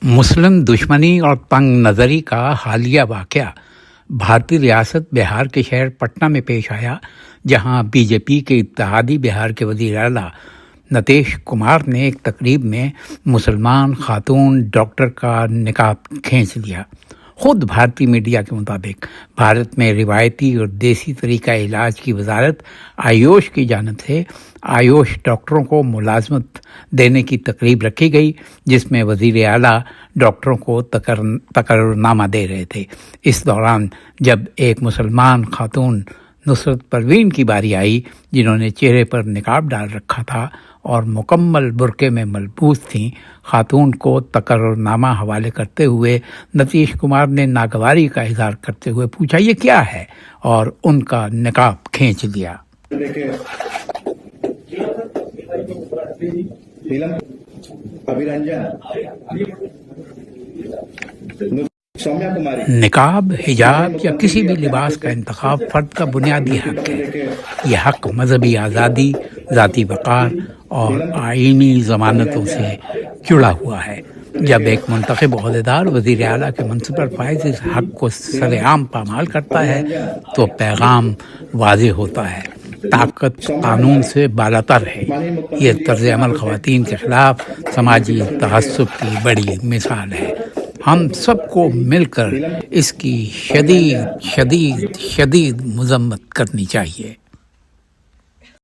مسلم دشمنی اور تنگ نظری کا حالیہ واقعہ بھارتی ریاست بہار کے شہر پٹنہ میں پیش آیا، جہاں بی جے پی کے اتحادی بہار کے وزیر اعلیٰ نتیش کمار نے ایک تقریب میں مسلمان خاتون ڈاکٹر کا نقاب کھینچ لیا۔ خود بھارتی میڈیا کے مطابق بھارت میں روایتی اور دیسی طریقہ علاج کی وزارت آیوش کی جانب سے آیوش ڈاکٹروں کو ملازمت دینے کی تقریب رکھی گئی، جس میں وزیر اعلیٰ ڈاکٹروں کو تقررنامہ دے رہے تھے۔ اس دوران جب ایک مسلمان خاتون نصرت پروین کی باری آئی، جنہوں نے چہرے پر نقاب ڈال رکھا تھا اور مکمل برقعے میں ملبوس تھیں، خاتون کو تقررنامہ حوالے کرتے ہوئے نتیش کمار نے ناگواری کا اظہار کرتے ہوئے پوچھا یہ کیا ہے، اور ان کا نقاب کھینچ لیا۔ نقاب، حجاب یا کسی بھی لباس کا انتخاب فرد کا بنیادی حق ہے۔ یہ حق مذہبی آزادی، ذاتی وقار اور آئینی ضمانتوں سے جڑا ہوا ہے۔ جب ایک منتخب عہدیدار وزیر اعلیٰ کے منصب پر فائز اس حق کو سر عام پامال کرتا ہے تو پیغام واضح ہوتا ہے: طاقت قانون سے بالاتر ہے۔ یہ طرز عمل خواتین کے خلاف سماجی تعصب کی بڑی مثال ہے۔ ہم سب کو مل کر اس کی شدید شدید شدید مذمت کرنی چاہیے۔